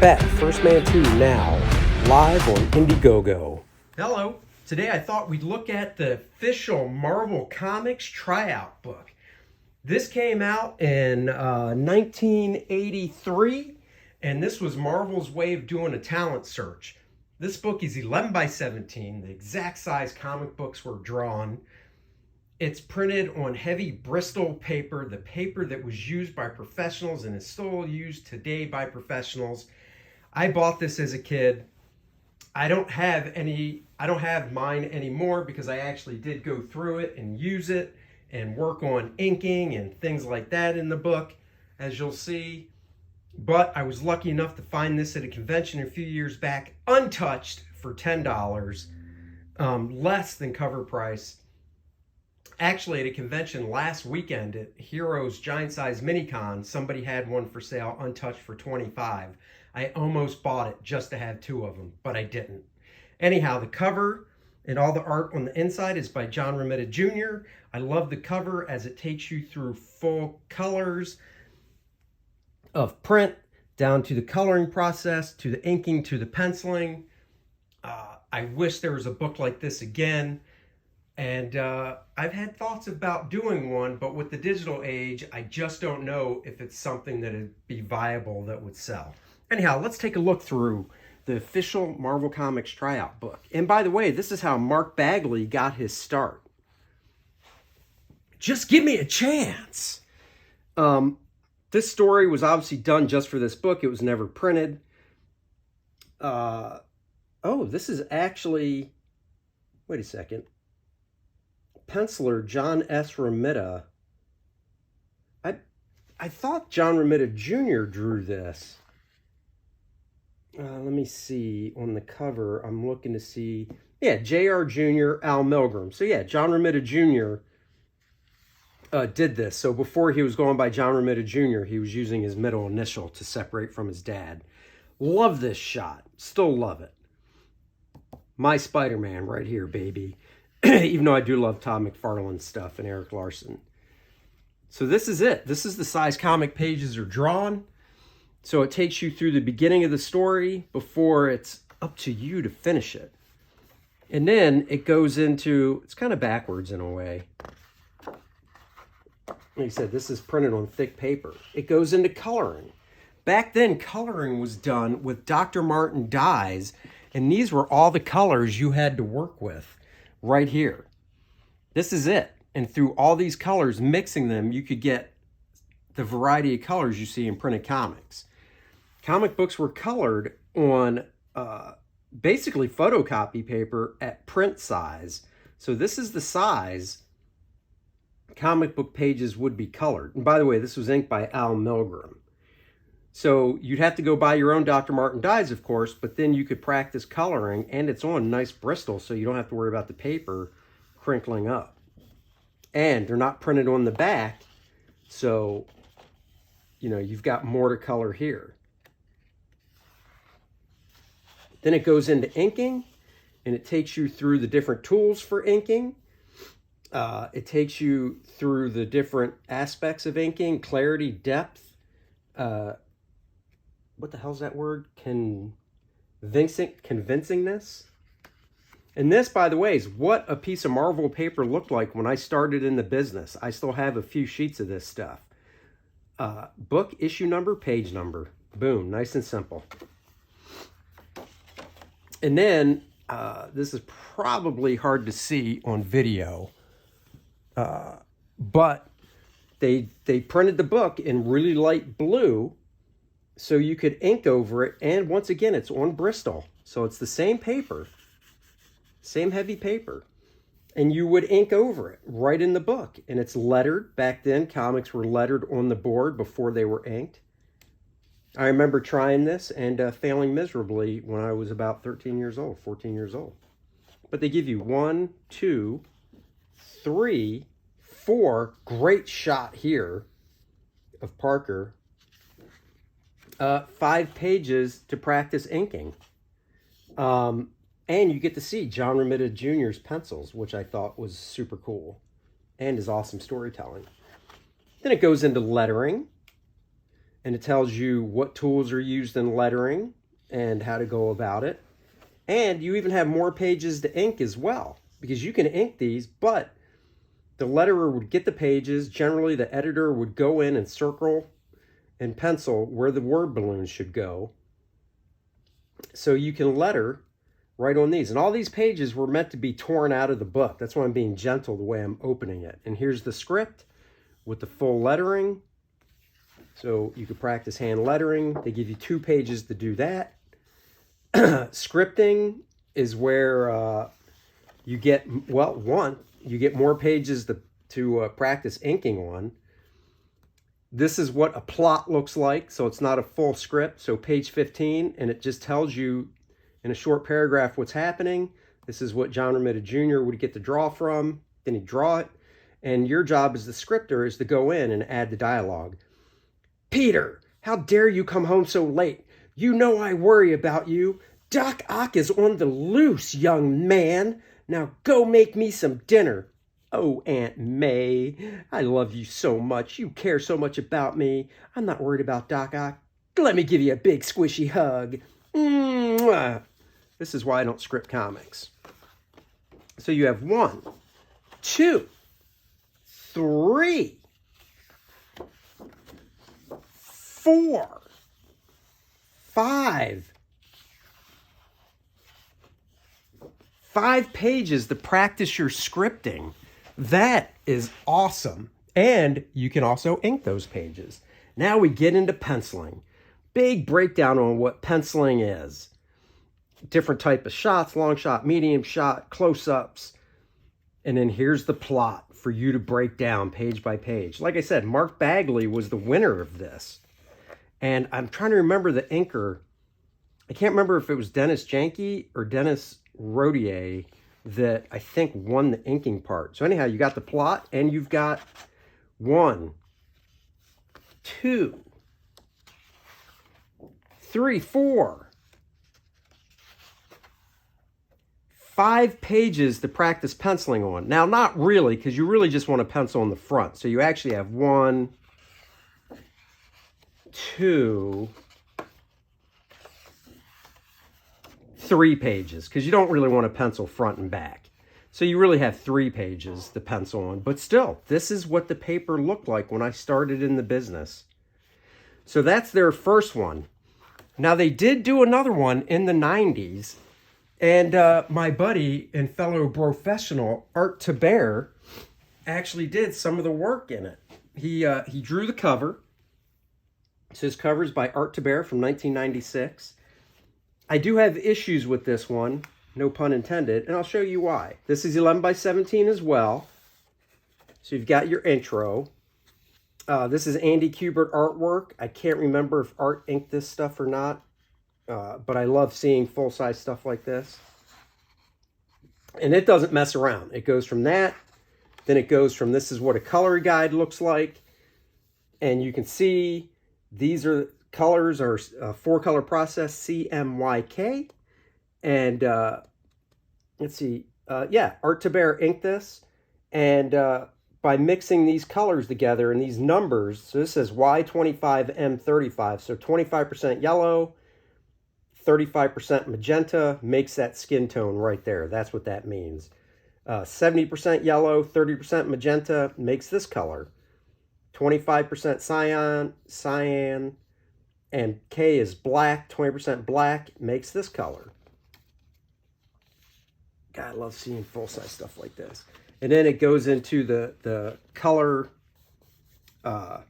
back. First Man 2 now, live on Indiegogo. Hello. Today I thought we'd look at the official Marvel Comics Tryout Book. This came out in 1983, and this was Marvel's way of doing a talent search. This book is 11 by 17, the exact size comic books were drawn. It's printed on heavy Bristol paper, the paper that was used by professionals and is still used today by professionals. I bought this as a kid. I don't have mine anymore because I actually did go through it and use it and work on inking and things like that in the book, as you'll see. But I was lucky enough to find this at a convention a few years back, untouched, for $10, less than cover price. Actually, at a convention last weekend at Heroes Giant Size Minicon, somebody had one for sale, untouched, for $25. I almost bought it just to have two of them, but I didn't. Anyhow, the cover and all the art on the inside is by John Romita Jr. I love the cover as it takes you through full colors of print, down to the coloring process, to the inking, to the penciling. I wish there was a book like this again. And I've had thoughts about doing one, but with the digital age, I just don't know if it's something that would be viable that would sell. Anyhow, let's take a look through the official Marvel Comics Tryout Book. And by the way, this is how Mark Bagley got his start. Just give me a chance. This story was obviously done just for this book. It was never printed. Oh, this is actually, wait a second. Penciler John S. Romita. I thought John Romita Jr. drew this. Let me see on the cover. I'm looking to see. Yeah, J.R. Jr., Al Milgrom. So yeah, John Romita Jr. Did this. So before he was going by John Romita Jr., he was using his middle initial to separate from his dad. Love this shot. Still love it. My Spider-Man right here, baby. Even though I do love Todd McFarlane's stuff and Eric Larson. So this is it. This is the size comic pages are drawn. So it takes you through the beginning of the story before it's up to you to finish it. And then it goes into, it's kind of backwards in a way. Like I said, this is printed on thick paper. It goes into coloring. Back then, coloring was done with Dr. Martin dyes, and these were all the colors you had to work with. Right here. This is it. And through all these colors, mixing them, you could get the variety of colors you see in printed comics. Comic books were colored on basically photocopy paper at print size. So this is the size comic book pages would be colored. And by the way, this was inked by Al Milgrom. So you'd have to go buy your own Dr. Martin dyes, of course, but then you could practice coloring, and it's on nice Bristol, so you don't have to worry about the paper crinkling up. And they're not printed on the back, so, you know, you've got more to color here. Then it goes into inking, and it takes you through the different tools for inking. It takes you through the different aspects of inking, clarity, depth, what the hell's that word? Convincingness. And this, by the way, is what a piece of Marvel paper looked like when I started in the business. I still have a few sheets of this stuff. Book, issue number, page number. Boom, nice and simple. And then, this is probably hard to see on video, but they printed the book in really light blue, so you could ink over it, and once again, it's on Bristol. So it's the same paper, same heavy paper, and you would ink over it right in the book. And it's lettered. Back then, comics were lettered on the board before they were inked. I remember trying this and failing miserably when I was about 13 years old, 14 years old. But they give you 1, 2, 3, 4, great shot here of Parker. 5 pages to practice inking. And you get to see John Romita Jr.'s pencils, which I thought was super cool. And his awesome storytelling. Then it goes into lettering. and it tells you what tools are used in lettering and how to go about it. And you even have more pages to ink as well, because you can ink these, but the letterer would get the pages. Generally, the editor would go in and circle and pencil where the word balloons should go. So you can letter right on these. And all these pages were meant to be torn out of the book. That's why I'm being gentle the way I'm opening it. And here's the script with the full lettering. So you could practice hand lettering. They give you 2 pages to do that. Scripting is where you get, well, you get more pages to practice inking on. This is what a plot looks like, so it's not a full script. So page 15, and it just tells you in a short paragraph what's happening. This is what John Romita Jr. would get to draw from. Then he'd draw it. And your job as the scripter is to go in and add the dialogue. Peter, how dare you come home so late? You know I worry about you. Doc Ock is on the loose, young man. Now go make me some dinner. Oh, Aunt May, I love you so much. You care so much about me. I'm not worried about Doc Ock. Let me give you a big squishy hug. Mwah. This is why I don't script comics. So you have 1, 2, 3, 4, 5 pages to practice your scripting. That is awesome. And you can also ink those pages. Now we get into penciling. Big breakdown on what penciling is. Different type of shots, long shot, medium shot, close-ups. And then here's the plot for you to break down page by page. Like I said, Mark Bagley was the winner of this. And I'm trying to remember the inker. I can't remember if it was Dennis Janke or Dennis Rodier that I think won the inking part. So anyhow, you got the plot, and you've got 1, 2, 3, 4, 5 pages to practice penciling on. Now, not really, because you really just want to pencil on the front. So you actually have 1, 2, 3 pages, because you don't really want to pencil front and back. So you really have 3 pages to pencil on. But still, this is what the paper looked like when I started in the business. So that's their first one. Now, they did do another one in the 90s. And my buddy and fellow professional, Art Taber, actually did some of the work in it. He drew the cover. It says covers by Art Taber from 1996. I do have issues with this one, no pun intended, and I'll show you why. This is 11 by 17 as well. So you've got your intro. This is Andy Kubert artwork. I can't remember if Art inked this stuff or not, but I love seeing full-size stuff like this. And it doesn't mess around. It goes from that, then it goes from this is what a color guide looks like, and you can see these are colors are 4-color process CMYK, and let's see, yeah, Art Taber inked this, and by mixing these colors together and these numbers, so this says Y25M35, so 25% yellow, 35% magenta makes that skin tone right there. That's what that means. 70% yellow, 30% magenta makes this color. 25% cyan, and K is black, 20% black, makes this color. God, I love seeing full-size stuff like this. And then it goes into the color, the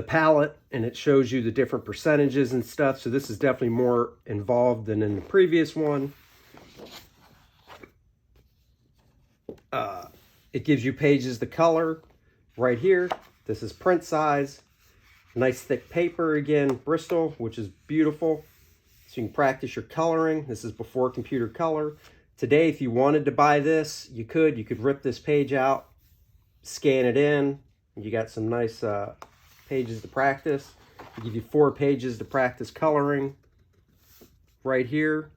palette, and it shows you the different percentages and stuff. So this is definitely more involved than in the previous one. It gives you pages to color right here. This is print size, nice thick paper again, Bristol, which is beautiful. So you can practice your coloring. This is before computer color. Today, if you wanted to buy this, you could. You could rip this page out, scan it in. You got some nice pages to practice. They give you 4 pages to practice coloring right here.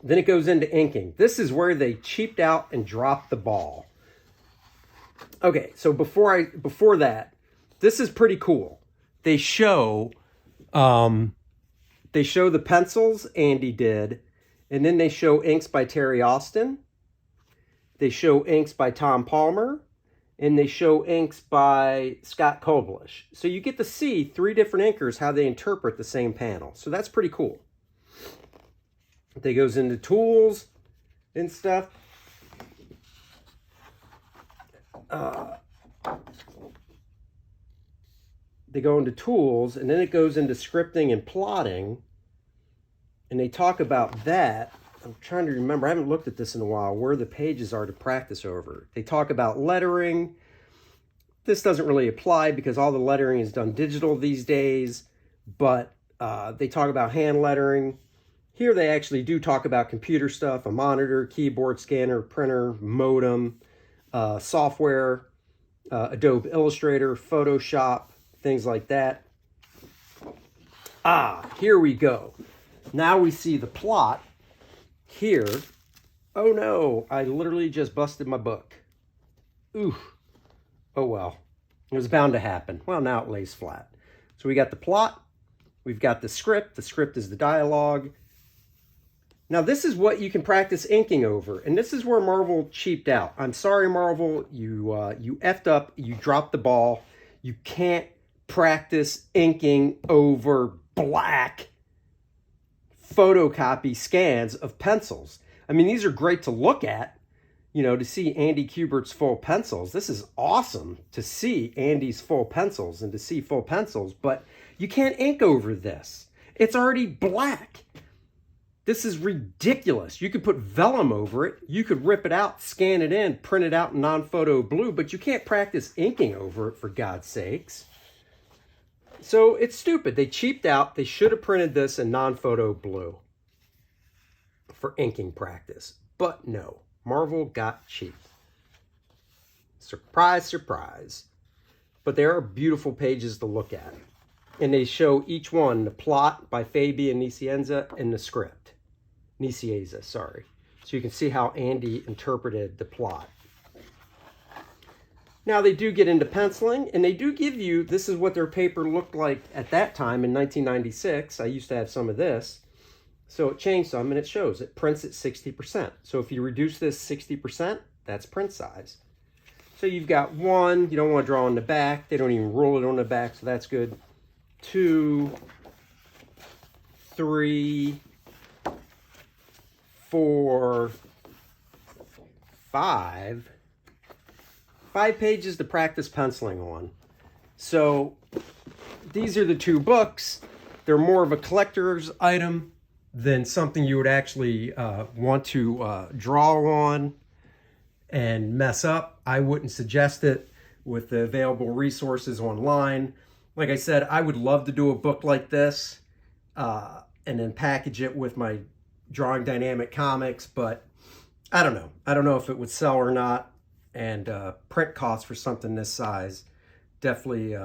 Then it goes into inking. This is where they cheaped out and dropped the ball. Okay, so before that, this is pretty cool. They show the pencils Andy did, and then they show inks by Terry Austin. They show inks by Tom Palmer, and they show inks by Scott Koblish. So you get to see 3 different inkers, how they interpret the same panel. So that's pretty cool. They goes into tools and stuff. They go into tools, and then it goes into scripting and plotting, and they talk about that. I'm trying to remember, I haven't looked at this in a while, where the pages are to practice over. They talk about lettering. This doesn't really apply because all the lettering is done digital these days, but they talk about hand lettering. Here they actually do talk about computer stuff, a monitor, keyboard, scanner, printer, modem, software, Adobe Illustrator, Photoshop, things like that. Here we go. Now we see the plot here. Oh no, I literally just busted my book. Ooh. Oh well, it was bound to happen. Well, now it lays flat. So we got the plot, we've got the script. The script is the dialogue. Now this is what you can practice inking over, and this is where Marvel cheaped out. I'm sorry, Marvel, you effed up, you dropped the ball. You can't practice inking over black photocopy scans of pencils. I mean, these are great to look at, you know, to see Andy Kubert's full pencils. This is awesome to see Andy's full pencils and to see full pencils, but you can't ink over this. It's already black. This is ridiculous. You could put vellum over it. You could rip it out, scan it in, print it out in non-photo blue, but you can't practice inking over it, for God's sakes. So it's stupid. They cheaped out. They should have printed this in non-photo blue for inking practice. But no, Marvel got cheap. Surprise, surprise. But there are beautiful pages to look at. And they show each one, the plot by Fabian Nicieza and the script. Nicieza, sorry. So you can see how Andy interpreted the plot. Now they do get into penciling, and they do give you, this is what their paper looked like at that time in 1996. I used to have some of this. So it changed some, and it shows. It prints at 60%. So if you reduce this 60%, that's print size. So you've got 1, you don't want to draw on the back. They don't even rule it on the back, so that's good. 2, 3, 4, 5. 5 pages to practice penciling on. So these are the 2 books. They're more of a collector's item than something you would actually want to draw on and mess up. I wouldn't suggest it with the available resources online. Like I said, I would love to do a book like this and then package it with my Drawing Dynamic comics, but I don't know. I don't know if it would sell or not. And print costs for something this size definitely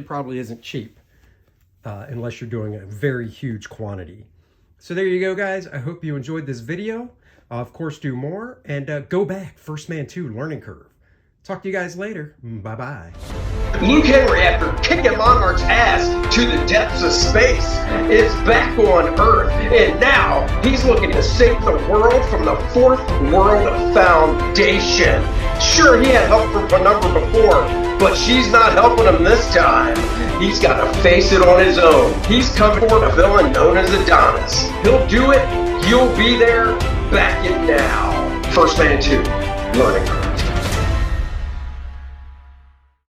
probably isn't cheap unless you're doing a very huge quantity. So there you go, guys. I hope you enjoyed this video. Of course, do more and go back. First Man 2 Learning Curve. Talk to you guys later. Bye-bye. Luke Henry, after kicking Monarch's ass to the depths of space, is back on Earth, and now he's looking to save the world from the Fourth World Foundation. Sure, he had help from Penumbra before, but she's not helping him this time. He's got to face it on his own. He's coming for a villain known as Adonis. He'll do it. You'll be there. Back it now. First Man 2 Learning Curve.